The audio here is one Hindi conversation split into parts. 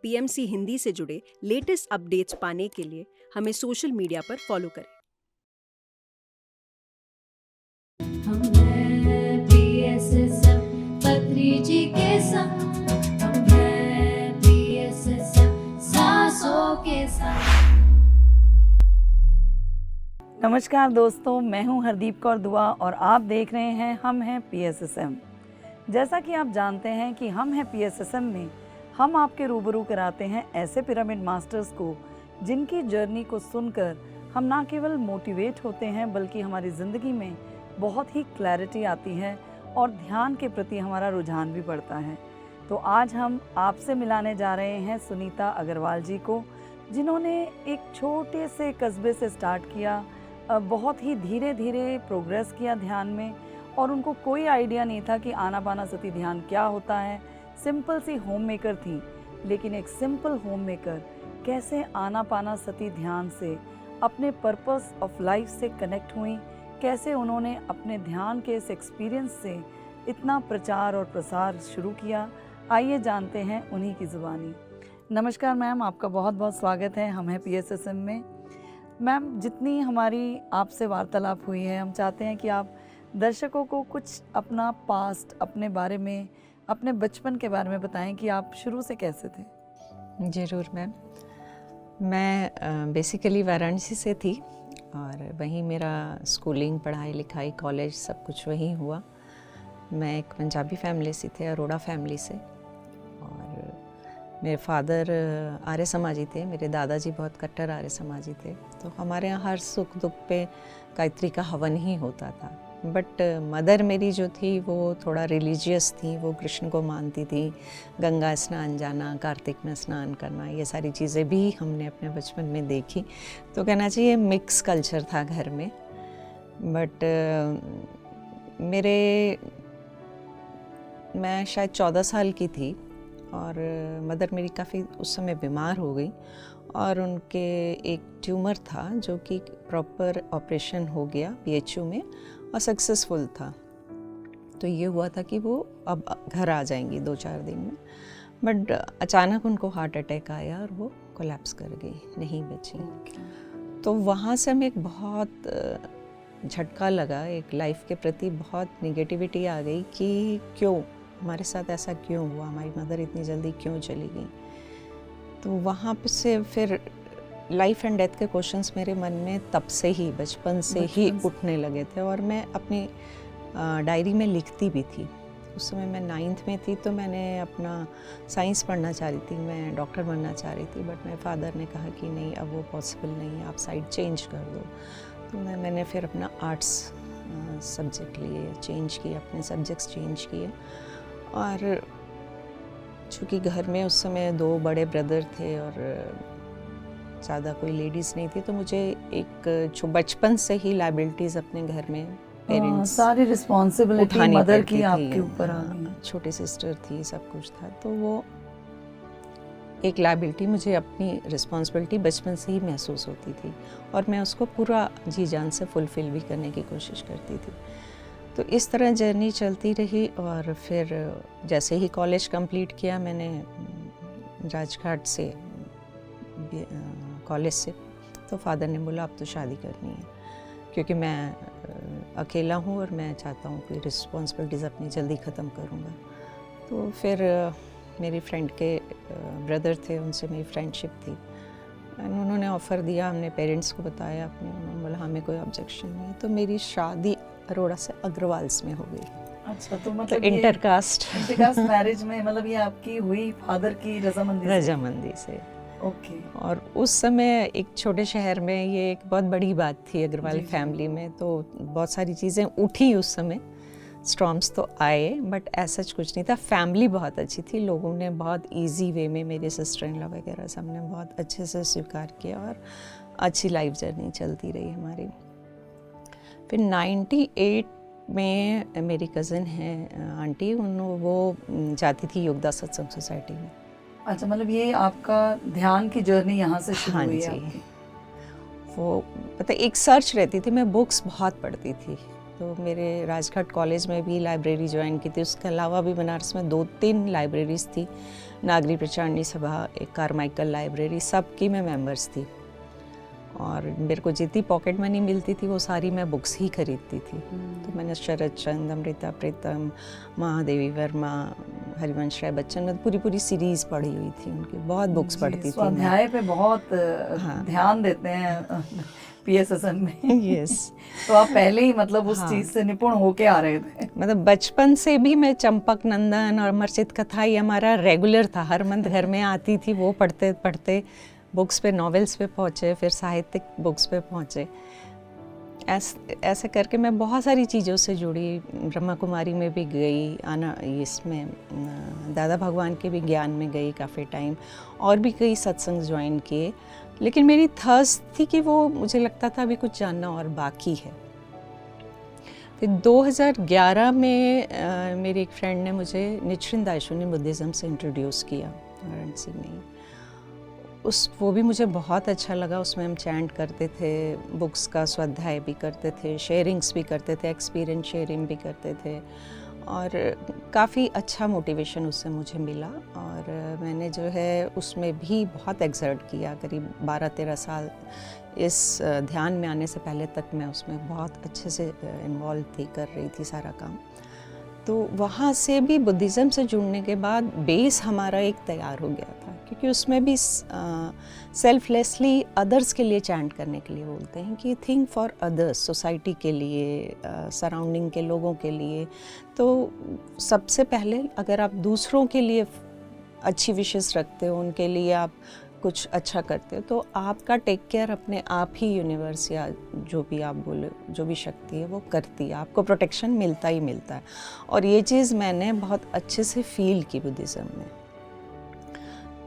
पीएमसी हिंदी से जुड़े लेटेस्ट अपडेट्स पाने के लिए हमें सोशल मीडिया पर फॉलो करें। हम हैं PSSM पत्री जी के संग, हम हैं PSSM सांसों के संग। नमस्कार दोस्तों, मैं हूं हरदीप कौर दुआ और आप देख रहे हैं हम हैं PSSM। जैसा कि आप जानते हैं कि हम हैं PSSM में हम आपके रूबरू कराते हैं ऐसे पिरामिड मास्टर्स को जिनकी जर्नी को सुनकर हम ना केवल मोटिवेट होते हैं बल्कि हमारी ज़िंदगी में बहुत ही क्लैरिटी आती है और ध्यान के प्रति हमारा रुझान भी बढ़ता है। तो आज हम आपसे मिलाने जा रहे हैं सुनीता अग्रवाल जी को, जिन्होंने एक छोटे से कस्बे से स्टार्ट किया, बहुत ही धीरे धीरे प्रोग्रेस किया ध्यान में, और उनको कोई आइडिया नहीं था कि आनापानासती ध्यान क्या होता है। सिंपल सी होम मेकर थी, लेकिन एक सिंपल होम मेकर कैसे आनापानासती ध्यान से अपने पर्पस ऑफ लाइफ से कनेक्ट हुई, कैसे उन्होंने अपने ध्यान के इस एक्सपीरियंस से इतना प्रचार और प्रसार शुरू किया, आइए जानते हैं उन्हीं की ज़ुबानी। नमस्कार मैम, आपका बहुत बहुत स्वागत है हम हैं PSSM में। मैम, जितनी हमारी आपसे वार्तालाप हुई है, हम चाहते हैं कि आप दर्शकों को कुछ अपना पास्ट, अपने बारे में, अपने बचपन के बारे में बताएं कि आप शुरू से कैसे थे। ज़रूर मैम। मैं बेसिकली वाराणसी से थी और वहीं मेरा स्कूलिंग, पढ़ाई लिखाई, कॉलेज सब कुछ वहीं हुआ। मैं एक पंजाबी फैमिली से थे, अरोड़ा फैमिली से, और मेरे फादर आर्य समाजी थे, मेरे दादाजी बहुत कट्टर आर्य समाजी थे। तो हमारे यहाँ हर सुख दुख पे गायत्री का हवन ही होता था। बट मदर मेरी जो थी वो थोड़ा रिलीजियस थी, वो कृष्ण को मानती थी। गंगा स्नान जाना, कार्तिक में स्नान करना, ये सारी चीज़ें भी हमने अपने बचपन में देखी। तो कहना चाहिए मिक्स कल्चर था घर में। बट मैं शायद 14 साल की थी और मदर मेरी काफ़ी उस समय बीमार हो गई और उनके एक ट्यूमर था जो कि प्रॉपर ऑपरेशन हो गया PHU में और सक्सेसफुल था। तो ये हुआ था कि वो अब घर आ जाएंगी 2-4 दिन में। बट अचानक उनको हार्ट अटैक आया और वो कोलैप्स कर गई, नहीं बची। तो वहाँ से हमें एक बहुत झटका लगा, एक लाइफ के प्रति बहुत निगेटिविटी आ गई कि क्यों हमारे साथ ऐसा क्यों हुआ, हमारी मदर इतनी जल्दी क्यों चली गई। तो वहाँ से फिर लाइफ एंड डेथ के क्वेश्चंस मेरे मन में तब से ही, बचपन से ही उठने लगे थे। और मैं अपनी डायरी में लिखती भी थी। उस समय मैं 9th में थी, तो मैंने अपना साइंस पढ़ना चाह रही थी, मैं डॉक्टर बनना चाह रही थी। बट मेरे फादर ने कहा कि नहीं, अब वो पॉसिबल नहीं है, आप साइड चेंज कर दो। तो मैंने फिर अपना आर्ट्स सब्जेक्ट लिए, चेंज किए, अपने सब्जेक्ट्स चेंज किए। और चूँकि घर में उस समय 2 बड़े ब्रदर थे और ज़्यादा कोई लेडीज़ नहीं थी, तो मुझे एक बचपन से ही लायबिलिटीज़ अपने घर में पेरेंट्स, सारी रिस्पॉन्सिबिलिटी मदर की आपके ऊपर आ गई। छोटी सिस्टर थी, सब कुछ था। तो वो एक लायबिलिटी, मुझे अपनी रिस्पॉन्सिबिलिटी बचपन से ही महसूस होती थी और मैं उसको पूरा जी जान से फुलफ़िल भी करने की कोशिश करती थी। तो इस तरह जर्नी चलती रही। और फिर जैसे ही कॉलेज कंप्लीट किया मैंने राजघाट से, कॉलेज से, तो फादर ने बोला अब तो शादी करनी है, क्योंकि मैं अकेला हूँ और मैं चाहता हूँ कि रिस्पॉन्सिबिलिटीज़ अपनी जल्दी ख़त्म करूँगा। तो फिर मेरी फ्रेंड के ब्रदर थे, उनसे मेरी फ्रेंडशिप थी। उन्होंने ऑफ़र दिया, हमने पेरेंट्स को बताया अपने, उन्होंने बोला हमें कोई ऑब्जेक्शन नहीं है। तो मेरी शादी अरोड़ा से अग्रवाल्स में हो गई। अच्छा, तो मतलब इंटरकास्ट मैरिज में, मतलब ये आपकी हुई फादर की रजामंदी से। ओके। और उस समय एक छोटे शहर में ये एक बहुत बड़ी बात थी अग्रवाल फैमिली में। तो बहुत सारी चीज़ें उठी उस समय, स्टॉर्म्स तो आए, बट ऐसा कुछ नहीं था। फैमिली बहुत अच्छी थी, लोगों ने बहुत इजी वे में, मेरे सिस्टर इन लॉ वगैरह सबने बहुत अच्छे से स्वीकार किया और अच्छी लाइफ जर्नी चलती रही हमारी। फिर 98 में मेरी कज़न है आंटी, वो जाती थी योगदा सत्संग सोसाइटी में। अच्छा, मतलब ये आपका ध्यान की जर्नी यहाँ से शुरू हुई है आपकी? वो पता एक सर्च रहती थी, मैं बुक्स बहुत पढ़ती थी तो मेरे राजघाट कॉलेज में भी लाइब्रेरी ज्वाइन की थी, उसके अलावा भी बनारस में 2-3 लाइब्रेरीज़ थी, नागरी प्रचारणी सभा, एक कारमाइकल लाइब्रेरी, सबकी मैं मेंबर्स थी। और मेरे को जितनी पॉकेट मनी मिलती थी वो सारी मैं बुक्स ही खरीदती थी। तो मैंने शरद चंद्र, अमृता प्रीतम, महादेवी वर्मा, हरिवंश राय बच्चन, मैं पूरी सीरीज़ पढ़ी हुई थी उनकी, बहुत बुक्स पढ़ती थी। स्वाध्याय पे बहुत ध्यान देते हैं PSSM में। यस। तो आप पहले ही मतलब उस चीज़ से निपुण होके आ रहे थे। मतलब बचपन से भी मैं चंपक नंदन और अमरचित कथा ये हमारा रेगुलर था, हर मंथ घर में आती थी, वो पढ़ते पढ़ते बुक्स पे, नॉवेल्स पे पहुँचे, फिर साहित्यिक बुक्स पे पहुँचे। ऐसे करके मैं बहुत सारी चीज़ों से जुड़ी, ब्रह्मा कुमारी में भी गई, इसमें दादा भगवान के भी ज्ञान में गई काफ़ी टाइम, और भी कई सत्संग ज्वाइन किए। लेकिन मेरी थर्स्ट थी कि वो मुझे लगता था अभी कुछ जानना और बाकी है। फिर 2011 में मेरी एक फ्रेंड ने मुझे निचिन दाइशो ने बुद्धिज़्म से इंट्रोड्यूस किया वाराणसी में। वो भी मुझे बहुत अच्छा लगा। उसमें हम चैंट करते थे, बुक्स का स्वाध्याय भी करते थे, शेयरिंग्स भी करते थे, एक्सपीरियंस शेयरिंग भी करते थे, और काफ़ी अच्छा मोटिवेशन उससे मुझे मिला। और मैंने जो है उसमें भी बहुत एक्सर्ट किया, करीब 12-13 साल इस ध्यान में आने से पहले तक मैं उसमें बहुत अच्छे से इन्वॉल्व थी, कर रही थी सारा काम। तो वहाँ से भी बुद्धिज़्म से जुड़ने के बाद बेस हमारा एक तैयार हो गया था, क्योंकि उसमें भी सेल्फलेसली अदर्स के लिए चैंट करने के लिए बोलते हैं कि थिंक फॉर अदर्स, सोसाइटी के लिए, सराउंडिंग के लोगों के लिए। तो सबसे पहले अगर आप दूसरों के लिए अच्छी विशेष रखते हो, उनके लिए आप कुछ अच्छा करते हो, तो आपका टेक केयर अपने आप ही यूनिवर्स या जो भी आप बोले, जो भी शक्ति है वो करती है, आपको प्रोटेक्शन मिलता ही मिलता है। और ये चीज़ मैंने बहुत अच्छे से फील की बुद्धिज़्म में।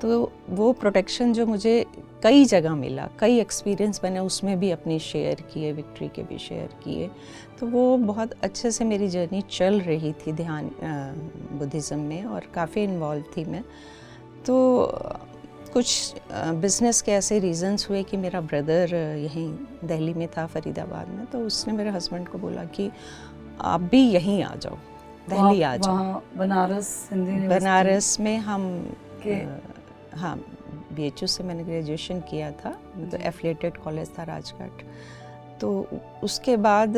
तो वो प्रोटेक्शन जो मुझे कई जगह मिला, कई एक्सपीरियंस मैंने उसमें भी अपनी शेयर किए, विक्ट्री के भी शेयर किए, तो वो बहुत अच्छे से मेरी जर्नी चल रही थी ध्यान बुद्धिज़्म में, और काफ़ी इन्वॉल्व थी मैं। तो कुछ बिज़नेस के ऐसे रीज़न्स हुए कि मेरा ब्रदर यहीं दिल्ली में था, फरीदाबाद में, तो उसने मेरे हस्बैंड को बोला कि आप भी यहीं आ जाओ, दिल्ली आ जाओ। बनारस में हम हाँ, BHU से मैंने ग्रेजुएशन किया था, तो एफिलिएटेड कॉलेज था राजघाट। तो उसके बाद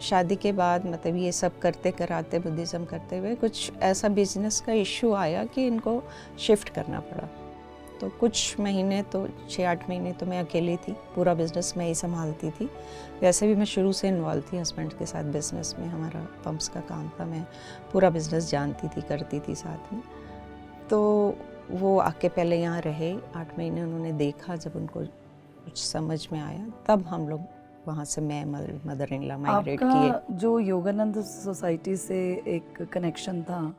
शादी के बाद मतलब ये सब करते कराते, बुद्धिज़्म करते हुए कुछ ऐसा बिजनेस का इशू आया कि इनको शिफ्ट करना पड़ा। तो कुछ महीने, तो 6-8 महीने तो मैं अकेली थी, पूरा बिज़नेस मैं ही संभालती थी। वैसे भी मैं शुरू से इन्वॉल्व थी हस्बैंड के साथ बिज़नेस में, हमारा पंप्स का काम था, मैं पूरा बिज़नेस जानती थी, करती थी साथ में। तो वो आके पहले यहाँ रहे 8 महीने, उन्होंने देखा, जब उनको कुछ समझ में आया तब हम लोग वहाँ से मैं मदर इन लॉ माइग्रेट किए। आपका जो योगानंद सोसाइटी से एक कनेक्शन था,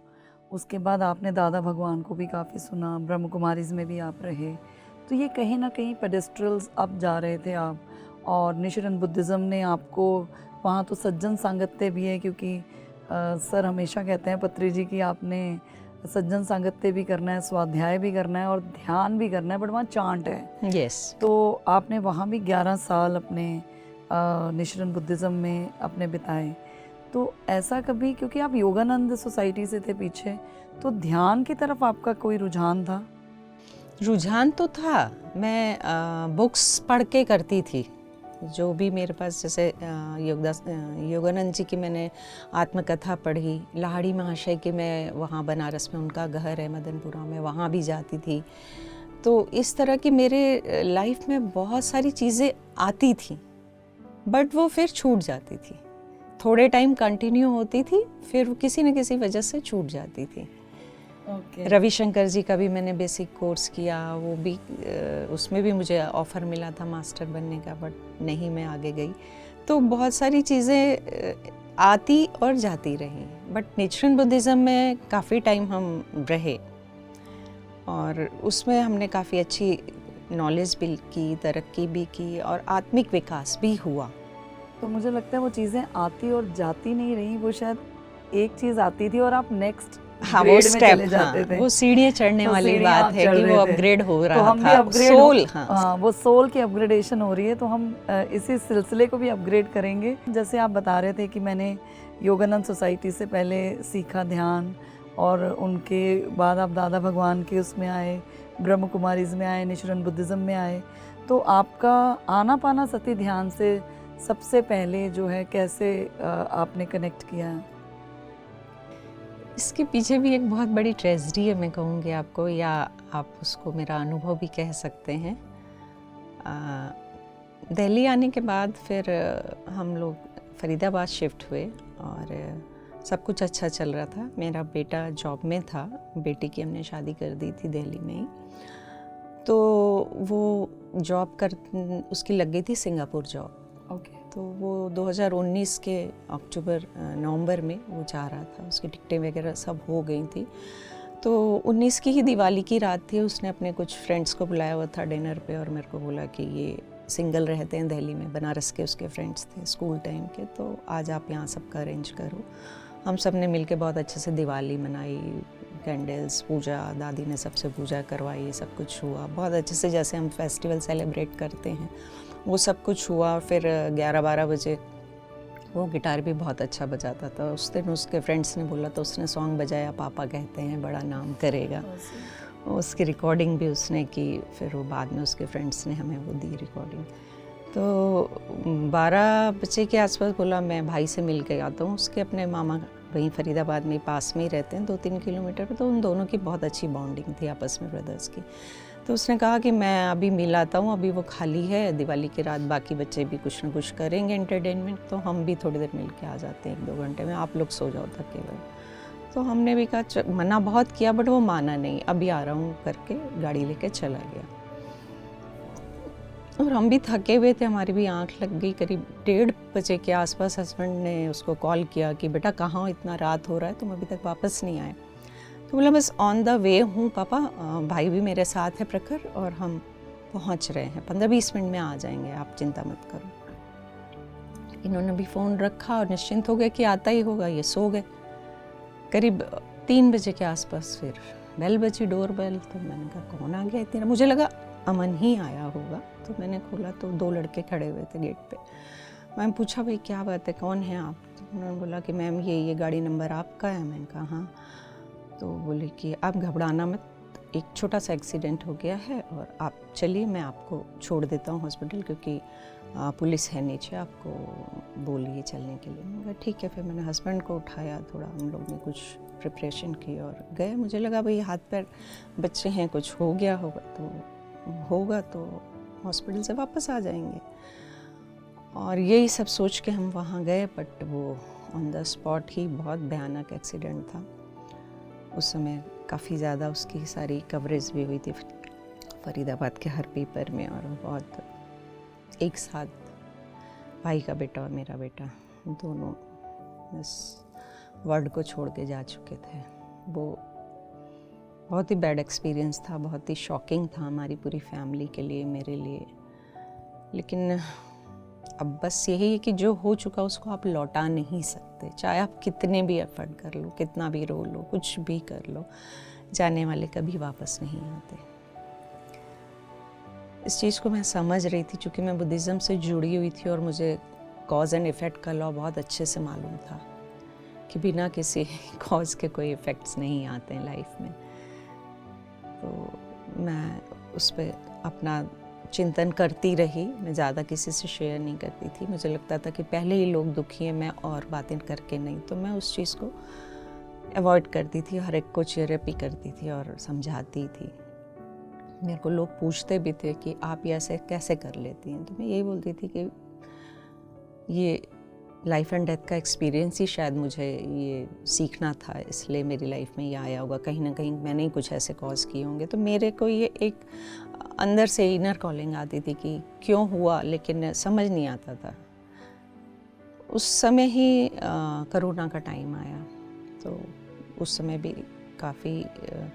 उसके बाद आपने दादा भगवान को भी काफ़ी सुना, ब्रह्म कुमारीज में भी आप रहे, तो ये कहीं ना कहीं पेडेस्ट्रल्स अप जा रहे थे आप, और निशिरन बुद्धिज़्म ने आपको वहाँ, तो सज्जन सांगत्य भी है, क्योंकि सर हमेशा कहते हैं पत्री जी की आपने सज्जन सांगत्य भी करना है, स्वाध्याय भी करना है और ध्यान भी करना है, बट वहाँ चांट है। यस। तो आपने वहाँ भी 11 साल अपने निशिरन बुद्धिज़्म में अपने बिताए। तो ऐसा कभी, क्योंकि आप योगानंद सोसाइटी से थे पीछे, तो ध्यान की तरफ आपका कोई रुझान था? रुझान तो था, मैं बुक्स पढ़ के करती थी, जो भी मेरे पास, जैसे योगानंद जी की मैंने आत्मकथा पढ़ी, लाहड़ी महाशय की, मैं वहाँ बनारस में उनका घर है मदनपुरा में, वहाँ भी जाती थी। तो इस तरह की मेरे लाइफ में बहुत सारी चीज़ें आती थी, बट वो फिर छूट जाती थी, थोड़े टाइम कंटिन्यू होती थी, फिर किसी न किसी वजह से छूट जाती थी। रविशंकर जी का भी मैंने बेसिक कोर्स किया, वो भी उसमें भी मुझे ऑफ़र मिला था मास्टर बनने का, बट नहीं, मैं आगे गई। तो बहुत सारी चीज़ें आती और जाती रही, बट निचिरन बुद्धिज़्म में काफ़ी टाइम हम रहे, और उसमें हमने काफ़ी अच्छी नॉलेज भी की, तरक्की भी की, और आत्मिक विकास भी हुआ। तो मुझे लगता है वो चीज़ें आती और जाती नहीं रही, वो शायद एक चीज़ आती थी और आप नेक्स्ट हाँ वो grade में स्टेप, चले जाते थे। वो सीढ़ियाँ चढ़ने तो वाली सीढ़ियाँ बात आप है चढ़ कि रहे वो थे। अपग्रेड हो तो रहा हम भी था, अपग्रेड सोल, हाँ हाँ वो सोल की अपग्रेडेशन हो रही है, तो हम इसी सिलसिले को भी अपग्रेड करेंगे। जैसे आप बता रहे थे कि मैंने योगानंद सोसाइटी से पहले सीखा ध्यान, और उनके बाद आप दादा भगवान के उसमें आए, ब्रह्म कुमारीज में आए, निश्चरन बुद्धिज़्म में आए। तो आपका आनापाना सती ध्यान से सबसे पहले जो है कैसे आपने कनेक्ट किया? इसके पीछे भी एक बहुत बड़ी ट्रेजेडी है, मैं कहूँगी आपको, या आप उसको मेरा अनुभव भी कह सकते हैं। दिल्ली आने के बाद फिर हम लोग फरीदाबाद शिफ्ट हुए और सब कुछ अच्छा चल रहा था। मेरा बेटा जॉब में था, बेटी की हमने शादी कर दी थी दिल्ली में ही, तो वो जॉब कर उसकी लग गई थी सिंगापुर जॉब। ओके। तो वो 2019 के अक्टूबर नवंबर में वो जा रहा था, उसकी टिकटें वगैरह सब हो गई थी। तो 19 की ही दिवाली की रात थी, उसने अपने कुछ फ्रेंड्स को बुलाया हुआ था डिनर पे और मेरे को बोला कि ये सिंगल रहते हैं दिल्ली में, बनारस के उसके फ्रेंड्स थे स्कूल टाइम के, तो आज आप यहाँ सबका अरेंज करो। हम सब ने मिल के बहुत अच्छे से दिवाली मनाई, कैंडल्स, पूजा, दादी ने सबसे पूजा करवाई, सब कुछ हुआ बहुत अच्छे से, जैसे हम फेस्टिवल सेलिब्रेट करते हैं वो सब कुछ हुआ। फिर 11-12 बजे वो गिटार भी बहुत अच्छा बजाता था। उस दिन उसके फ्रेंड्स ने बोला तो उसने सॉन्ग बजाया, पापा कहते हैं बड़ा नाम करेगा, उसकी रिकॉर्डिंग भी उसने की। फिर वो बाद में उसके फ्रेंड्स ने हमें वो दी रिकॉर्डिंग। तो 12 बजे के आसपास बोला मैं भाई से मिल के आता हूँ, उसके अपने मामा वहीं फरीदाबाद में पास में ही रहते हैं 2-3 किलोमीटर पर, तो उन दोनों की बहुत अच्छी बॉन्डिंग थी आपस में, ब्रदर्स की। तो उसने कहा कि मैं अभी मिल आता हूँ, अभी वो खाली है, दिवाली की रात बाकी बच्चे भी कुछ ना कुछ करेंगे एंटरटेनमेंट, तो हम भी थोड़ी देर मिल के आ जाते हैं 1-2 घंटे में, आप लोग सो जाओ थके हुए। तो हमने भी कहा मना बहुत किया बट वो माना नहीं, अभी आ रहा हूँ करके गाड़ी लेके चला गया। और हम भी थके हुए थे, हमारी भी आंख लग गई। करीब 1:30 बजे के आसपास हस्बैंड ने उसको कॉल किया कि बेटा कहाँ हो, इतना रात हो रहा है, तुम अभी तक वापस नहीं आए। तो बोला बस ऑन द वे हूँ पापा, भाई भी मेरे साथ है प्रखर, और हम पहुँच रहे हैं, 15-20 मिनट में आ जाएंगे, आप चिंता मत करो। इन्होंने भी फ़ोन रखा और निश्चिंत हो गए कि आता ही होगा, ये सो गए। करीब 3 बजे के आसपास फिर बेल बजी, डोर बेल, तो मैंने कहा कौन आ गया इतना, मुझे लगा अमन ही आया होगा। तो मैंने खोला तो 2 लड़के खड़े हुए थे गेट पे। मैंने पूछा भाई क्या बात है, कौन है आप? तो उन्होंने बोला कि मैम ये गाड़ी नंबर आपका है। मैंने कहा हाँ। तो बोले कि आप घबराना मत, एक छोटा सा एक्सीडेंट हो गया है और आप चलिए, मैं आपको छोड़ देता हूँ हॉस्पिटल, क्योंकि पुलिस है नीचे, आपको बोलिए चलने के लिए। मैंने कहा ठीक है। फिर मैंने हस्बैंड को उठाया, थोड़ा हम लोग ने कुछ प्रिपरेशन की और गए। मुझे लगा भाई हाथ पैर बच्चे हैं, कुछ हो गया होगा तो हॉस्पिटल से वापस आ जाएंगे, और यही सब सोच के हम वहाँ गए। बट वो ऑन द स्पॉट ही बहुत भयानक एक्सीडेंट था। उस समय काफ़ी ज़्यादा उसकी सारी कवरेज भी हुई थी फरीदाबाद के हर पेपर में, और बहुत एक साथ भाई का बेटा और मेरा बेटा दोनों इस वर्ल्ड को छोड़ के जा चुके थे। वो बहुत ही बैड एक्सपीरियंस था, बहुत ही शॉकिंग था हमारी पूरी फैमिली के लिए, मेरे लिए। लेकिन अब बस यही है कि जो हो चुका उसको आप लौटा नहीं सकते, चाहे आप कितने भी एफर्ट कर लो, कितना भी रो लो, कुछ भी कर लो, जाने वाले कभी वापस नहीं आते। इस चीज़ को मैं समझ रही थी, क्योंकि मैं बुद्धिज़्म से जुड़ी हुई थी और मुझे कॉज एंड इफ़ेक्ट का लॉ बहुत अच्छे से मालूम था कि बिना किसी कॉज के कोई इफ़ेक्ट्स नहीं आते हैं लाइफ में। तो मैं उस पर अपना चिंतन करती रही, मैं ज़्यादा किसी से शेयर नहीं करती थी। मुझे लगता था कि पहले ही लोग दुखी हैं, मैं और बातें करके नहीं, तो मैं उस चीज़ को अवॉइड करती थी, हर एक को चेयरअप करती थी और समझाती थी। मेरे को लोग पूछते भी थे कि आप ये ऐसे कैसे कर लेती हैं, तो मैं यही बोलती थी कि ये लाइफ एंड डेथ का एक्सपीरियंस ही शायद मुझे ये सीखना था, इसलिए मेरी लाइफ में ये आया होगा। कहीं ना कहीं मैंने ही कुछ ऐसे कॉज किए होंगे, तो मेरे को ये एक अंदर से इनर कॉलिंग आती थी कि क्यों हुआ, लेकिन समझ नहीं आता था। उस समय ही कोरोना का टाइम आया, तो उस समय भी काफ़ी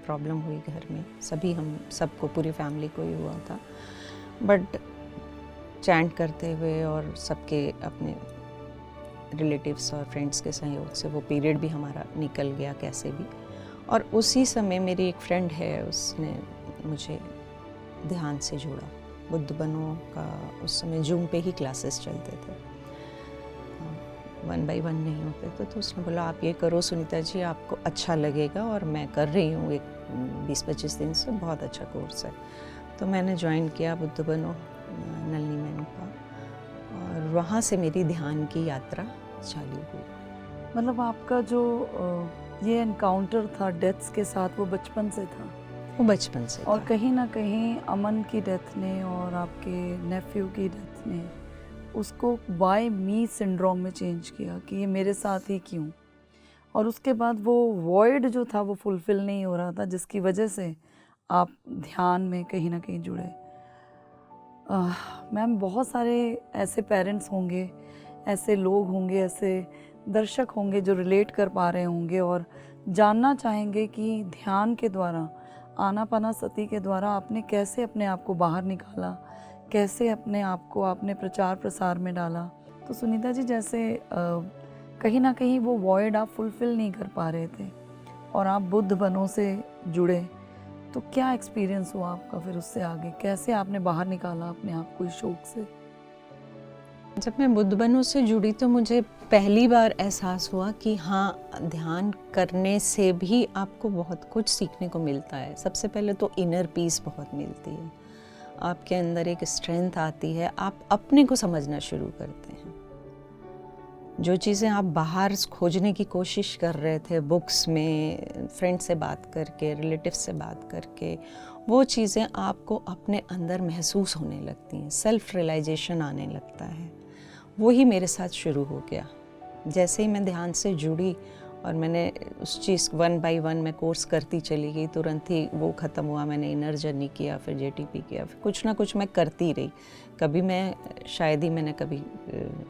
प्रॉब्लम हुई घर में, हम सबको, पूरी फैमिली को ही हुआ था। बट चैंट करते हुए और सबके अपने रिलेटिव्स और फ्रेंड्स के सहयोग से वो पीरियड भी हमारा निकल गया कैसे भी, और उसी समय मेरी एक फ्रेंड है, उसने मुझे ध्यान से जोड़ा। बुद्ध बनो का उस समय जूम पे ही क्लासेस चलते थे, 1 by 1 नहीं होते थे। तो उसने बोला आप ये करो सुनीता जी, आपको अच्छा लगेगा, और मैं कर रही हूँ एक 20-25 दिन से, बहुत अच्छा कोर्स है। तो मैंने ज्वाइन किया बुद्ध बनो नलिनी मैनू का, और वहाँ से मेरी ध्यान की यात्रा चालू हुई। मतलब आपका जो ये एनकाउंटर था डेथ्स के साथ, वो बचपन से था? वो बचपन से और था। कहीं ना कहीं अमन की डेथ ने और आपके नेफ्यू की डेथ ने उसको वाई मी सिंड्रोम में चेंज किया कि ये मेरे साथ ही क्यों। और उसके बाद वो वॉइड जो था वो फुलफिल नहीं हो रहा था, जिसकी वजह से आप ध्यान में कहीं ना कहीं जुड़े। मैम, बहुत सारे ऐसे पेरेंट्स होंगे, ऐसे लोग होंगे, ऐसे दर्शक होंगे जो रिलेट कर पा रहे होंगे और जानना चाहेंगे कि ध्यान के द्वारा, आनापानासती के द्वारा आपने कैसे अपने आप को बाहर निकाला, कैसे अपने आप को आपने प्रचार प्रसार में डाला। तो सुनीता जी, जैसे कहीं ना कहीं वो वॉइड आप फुलफिल नहीं कर पा रहे थे और आप बुद्ध बनों से जुड़े, तो क्या एक्सपीरियंस हुआ आपका फिर उससे आगे? कैसे आपने बाहर निकाला अपने आप को इस शौक से? जब मैं बुद्ध बनो से जुड़ी तो मुझे पहली बार एहसास हुआ कि हाँ, ध्यान करने से भी आपको बहुत कुछ सीखने को मिलता है। सबसे पहले तो इनर पीस बहुत मिलती है, आपके अंदर एक स्ट्रेंथ आती है, आप अपने को समझना शुरू करते हैं। जो चीज़ें आप बाहर खोजने की कोशिश कर रहे थे, बुक्स में, फ्रेंड से बात करके, रिलेटिव से बात करके, वो चीज़ें आपको अपने अंदर महसूस होने लगती हैं, सेल्फ रियलाइजेशन आने लगता है। वो ही मेरे साथ शुरू हो गया। जैसे ही मैं ध्यान से जुड़ी और मैंने उस चीज़ 1 by 1 में कोर्स करती चली गई, तुरंत ही वो ख़त्म हुआ। मैंने इनर जर्नी किया, फिर JTP किया, फिर कुछ ना कुछ मैं करती रही। कभी मैं शायद ही मैंने कभी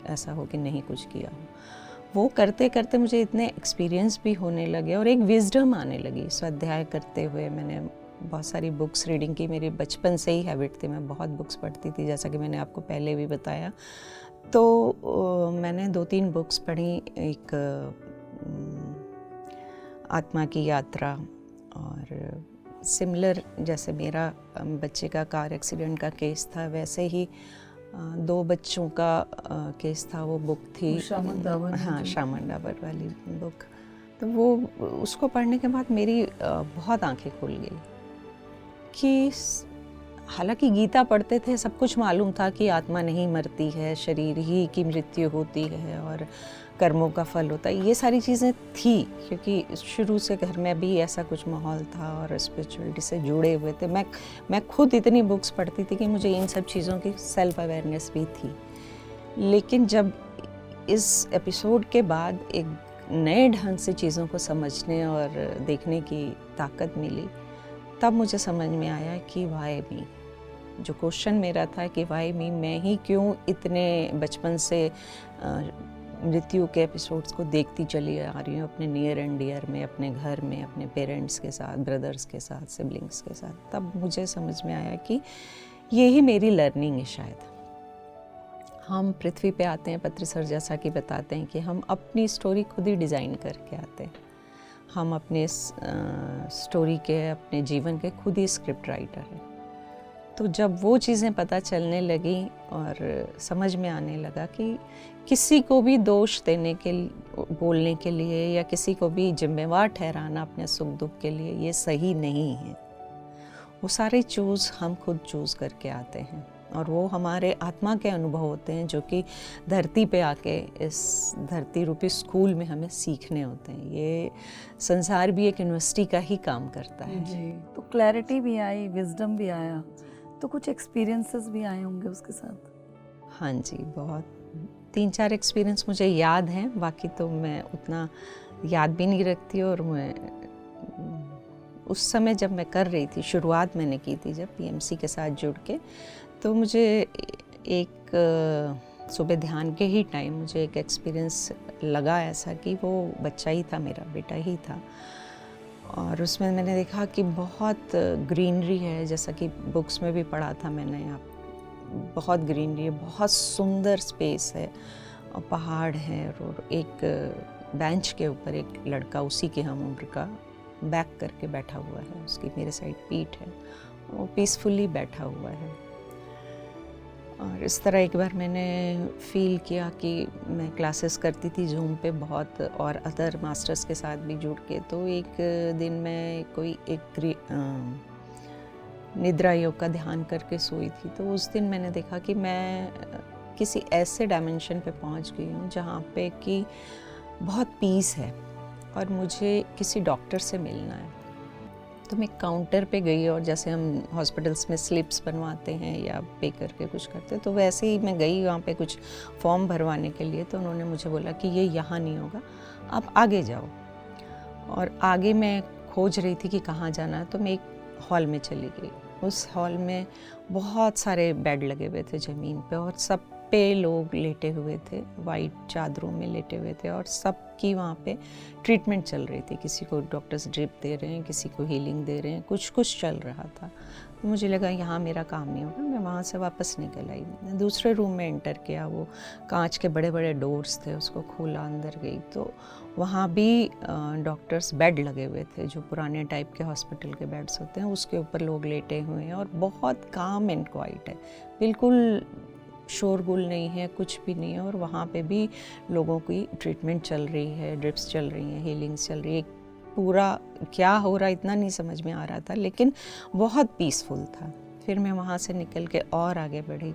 ऐसा हो कि नहीं कुछ किया हो। वो करते करते मुझे इतने एक्सपीरियंस भी होने लगे और एक विजडम आने लगी। स्वाध्याय करते हुए मैंने बहुत सारी बुक्स रीडिंग की, मेरी बचपन से ही हैबिट थी, मैं बहुत बुक्स पढ़ती थी, जैसा कि मैंने आपको पहले भी बताया। तो मैंने 2-3 बुक्स पढ़ी, एक आत्मा की यात्रा, और सिमिलर जैसे मेरा बच्चे का कार एक्सीडेंट का केस था, वैसे ही 2 बच्चों का केस था। वो बुक थी शामन डाबर। हाँ, शामन डाबर वाली बुक। तो वो उसको पढ़ने के बाद मेरी बहुत आंखें खुल गई कि हालांकि गीता पढ़ते थे, सब कुछ मालूम था कि आत्मा नहीं मरती है, शरीर ही की मृत्यु होती है और कर्मों का फल होता है। ये सारी चीज़ें थी क्योंकि शुरू से घर में भी ऐसा कुछ माहौल था और स्पिरिचुअलिटी से जुड़े हुए थे। मैं खुद इतनी बुक्स पढ़ती थी कि मुझे इन सब चीज़ों की सेल्फ अवेयरनेस भी थी। लेकिन जब इस एपिसोड के बाद एक नए ढंग से चीज़ों को समझने और देखने की ताकत मिली, तब मुझे समझ में आया कि वाई मी। जो क्वेश्चन मेरा था कि वाई मी, मैं ही क्यों इतने बचपन से मृत्यु के एपिसोड्स को देखती चली आ रही हूँ अपने नियर एंड डियर में, अपने घर में, अपने पेरेंट्स के साथ, ब्रदर्स के साथ, सिबलिंग्स के साथ। तब मुझे समझ में आया कि ये ही मेरी लर्निंग है। शायद हम पृथ्वी पे आते हैं, पत्री सर जैसा कि बताते हैं कि हम अपनी स्टोरी खुद ही डिज़ाइन करके आते हैं। हम अपने स्टोरी के, अपने जीवन के खुद ही स्क्रिप्ट राइटर हैं। तो जब वो चीज़ें पता चलने लगी और समझ में आने लगा कि किसी को भी दोष देने के, बोलने के लिए या किसी को भी जिम्मेवार ठहराना अपने सुख दुख के लिए, ये सही नहीं है। वो सारे चूज़ हम खुद चूज़ करके आते हैं और वो हमारे आत्मा के अनुभव होते हैं जो कि धरती पे आके इस धरती रूपी स्कूल में हमें सीखने होते हैं। ये संसार भी एक यूनिवर्सिटी का ही काम करता है जी। तो क्लैरिटी भी आई, विजडम भी आया, तो कुछ एक्सपीरियंसेस भी आए होंगे उसके साथ? हाँ जी, बहुत 3-4 एक्सपीरियंस मुझे याद हैं, बाकी तो मैं उतना याद भी नहीं रखती। और मैं उस समय जब मैं कर रही थी, शुरुआत मैंने की थी जब PMC के साथ जुड़ के, तो मुझे एक सुबह ध्यान के ही टाइम मुझे एक एक्सपीरियंस लगा ऐसा कि वो बच्चा ही था, मेरा बेटा ही था। और उसमें मैंने देखा कि बहुत ग्रीनरी है, जैसा कि बुक्स में भी पढ़ा था मैंने, आप बहुत ग्रीनरी है, बहुत सुंदर स्पेस है और पहाड़ है। और एक बेंच के ऊपर एक लड़का, उसी के हम उम्र का, बैक करके बैठा हुआ है, उसकी मेरे साइड पीठ है, वो पीसफुली बैठा हुआ है। और इस तरह एक बार मैंने फ़ील किया कि मैं क्लासेस करती थी जूम पे बहुत, और अदर मास्टर्स के साथ भी जुड़ के, तो एक दिन मैं कोई निद्रा योग का ध्यान करके सोई थी। तो उस दिन मैंने देखा कि मैं किसी ऐसे डायमेंशन पे पहुंच गई हूँ जहाँ पे कि बहुत पीस है और मुझे किसी डॉक्टर से मिलना है। तो मैं काउंटर पे गई, और जैसे हम हॉस्पिटल्स में स्लिप्स बनवाते हैं या पे करके कुछ करते हैं, तो वैसे ही मैं गई वहाँ पे कुछ फॉर्म भरवाने के लिए। तो उन्होंने मुझे बोला कि ये यहाँ नहीं होगा, आप आगे जाओ। और आगे मैं खोज रही थी कि कहाँ जाना है, तो मैं एक हॉल में चली गई। उस हॉल में बहुत सारे बेड लगे हुए थे ज़मीन पे, और सब पे लोग लेटे हुए थे, वाइट चादरों में लेटे हुए थे, और सबकी वहाँ पे ट्रीटमेंट चल रही थी। किसी को डॉक्टर्स ड्रिप दे रहे हैं, किसी को हीलिंग दे रहे हैं, कुछ चल रहा था। तो मुझे लगा यहाँ मेरा काम नहीं होगा, मैं वहाँ से वापस निकल आई। मैं दूसरे रूम में एंटर किया, वो कांच के बड़े बड़े डोर्स थे, उसको खोला, अंदर गई तो वहाँ भी डॉक्टर्स बेड लगे हुए थे, जो पुराने टाइप के हॉस्पिटल के बेड्स होते हैं, उसके ऊपर लोग लेटे हुए हैं, और बहुत काम एंड क्वाइट है, बिल्कुल शोरगुल नहीं है, कुछ भी नहीं है। और वहाँ पे भी लोगों की ट्रीटमेंट चल रही है, ड्रिप्स चल रही हैं, हीलिंग्स चल रही है। पूरा क्या हो रहा इतना नहीं समझ में आ रहा था, लेकिन बहुत पीसफुल था। फिर मैं वहाँ से निकल के और आगे बढ़ी।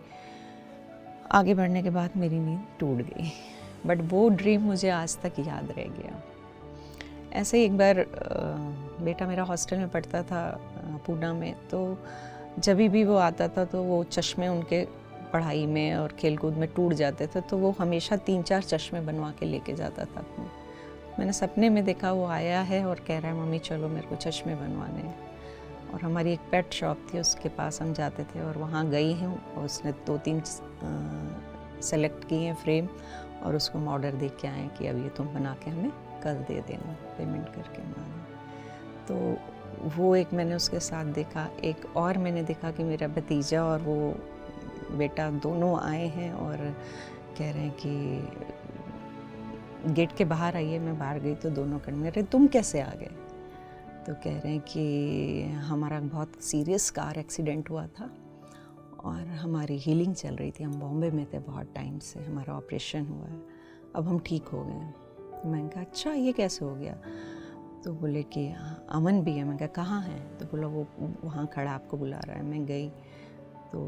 आगे बढ़ने के बाद मेरी नींद टूट गई, बट वो ड्रीम मुझे आज तक याद रह गया। ऐसे ही एक बार बेटा मेरा हॉस्टल में पढ़ता था पूना में, तो जब भी वो आता था तो वो चश्मे उनके पढ़ाई में और खेलकूद में टूट जाते थे, तो वो हमेशा 3-4 चश्मे बनवा के लेके जाता था अपने। मैंने सपने में देखा वो आया है और कह रहा है मम्मी चलो मेरे को चश्मे बनवाने हैं। और हमारी एक पेट शॉप थी, उसके पास हम जाते थे, और वहाँ गई हूँ, और उसने 2-3 सेलेक्ट किए हैं फ्रेम, और उसको हम ऑर्डर दे के आए कि अब ये तुम बना के हमें कल दे देना, पेमेंट करके हमारा। तो वो एक मैंने उसके साथ देखा। एक और मैंने देखा कि मेरा भतीजा और वो बेटा दोनों आए हैं और कह रहे हैं कि गेट के बाहर आइए। मैं बाहर गई तो दोनों कह रहे तुम कैसे आ गए? तो कह रहे हैं कि हमारा बहुत सीरियस कार एक्सीडेंट हुआ था और हमारी हीलिंग चल रही थी, हम बॉम्बे में थे बहुत टाइम से, हमारा ऑपरेशन हुआ है, अब हम ठीक हो गए हैं। तो मैंने कहा अच्छा ये कैसे हो गया? तो बोले कि अमन भी है। मैं कहा कहाँ है? तो बोला वो वहाँ खड़ा आपको बुला रहा है। मैं गई तो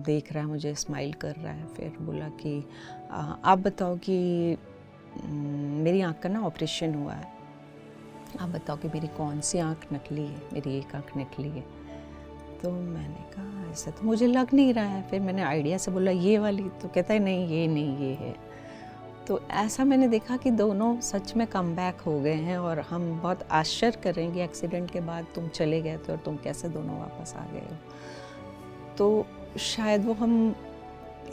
देख रहा है मुझे, स्माइल कर रहा है। फिर बोला कि आप बताओ कि मेरी आँख का ना ऑपरेशन हुआ है, आप बताओ कि मेरी कौन सी आँख नकली है? मेरी एक आँख नकली है। तो मैंने कहा ऐसा तो मुझे लग नहीं रहा है। फिर मैंने आइडिया से बोला ये वाली, तो कहता है नहीं ये है। तो ऐसा मैंने देखा कि दोनों सच में कम बैक हो गए हैं और हम बहुत आश्चर्य करेंगे एक्सीडेंट के बाद तुम चले गए थे और तुम कैसे दोनों वापस आ गए हो। तो शायद वो हम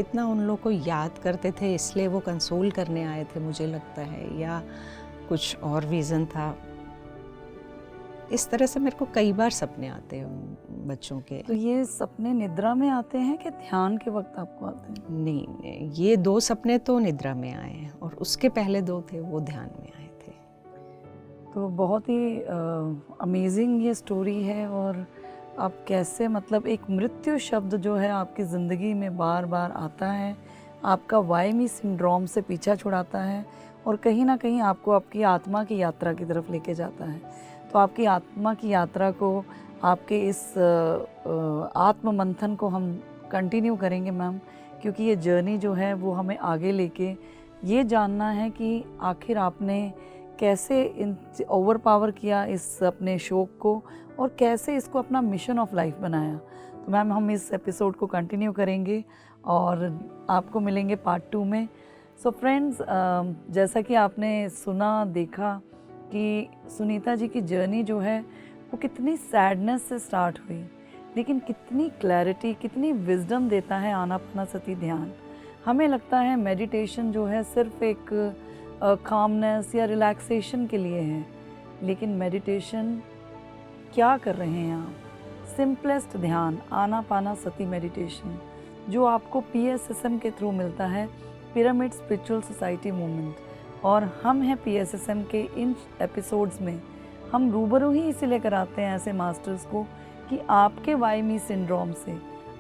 इतना उन लोगों को याद करते थे इसलिए वो कंसोल करने आए थे, मुझे लगता है, या कुछ और रीज़न था। इस तरह से मेरे को कई बार सपने आते हैं बच्चों के। तो ये सपने निद्रा में आते हैं कि ध्यान के वक्त आपको आते हैं? नहीं, ये 2 सपने तो निद्रा में आए हैं और उसके पहले 2 थे वो ध्यान में आए थे। तो बहुत ही अमेजिंग ये स्टोरी है। और आप कैसे, मतलब एक मृत्यु शब्द जो है आपकी ज़िंदगी में बार बार आता है, आपका वाई मी सिंड्रोम से पीछा छुड़ाता है और कहीं ना कहीं आपको आपकी आत्मा की यात्रा की तरफ लेके जाता है। तो आपकी आत्मा की यात्रा को, आपके इस आत्म मंथन को हम कंटिन्यू करेंगे मैम, क्योंकि ये जर्नी जो है वो हमें आगे लेके ये जानना है कि आखिर आपने कैसे ओवर पावर किया इस अपने शौक को और कैसे इसको अपना मिशन ऑफ लाइफ बनाया। तो मैम हम इस एपिसोड को कंटिन्यू करेंगे और आपको मिलेंगे पार्ट 2 में। सो फ्रेंड्स, जैसा कि आपने सुना देखा कि सुनीता जी की जर्नी जो है वो कितनी सैडनेस से स्टार्ट हुई, लेकिन कितनी क्लैरिटी, कितनी विजडम देता है आनापानसति ध्यान। हमें लगता है मेडिटेशन जो है सिर्फ एक कामनेस या रिलैक्सेशन के लिए है, लेकिन मेडिटेशन क्या कर रहे हैं आप? सिंपलेस्ट ध्यान, आनापानसति मेडिटेशन, जो आपको PSSM के थ्रू मिलता है, पिरामिड स्पिरिचुअल सोसाइटी मूवमेंट। और हम हैं PSSM के इन एपिसोड्स में हम रूबरू ही इसीलिए कराते हैं ऐसे मास्टर्स को कि आपके वाइमी सिंड्रोम से,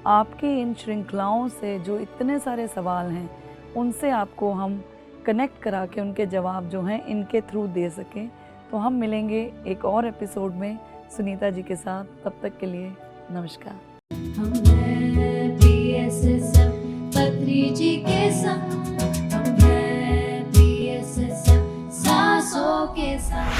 आपके इन श्रृंखलाओं से जो इतने सारे सवाल हैं, उनसे आपको हम कनेक्ट करा के उनके जवाब जो हैं इनके थ्रू दे सकें। तो हम मिलेंगे एक और एपिसोड में सुनीता जी के साथ। तब तक के लिए नमस्कार। हम हैं PSSM पत्री जी के संग, हम हैं PSSM सांसों के संग।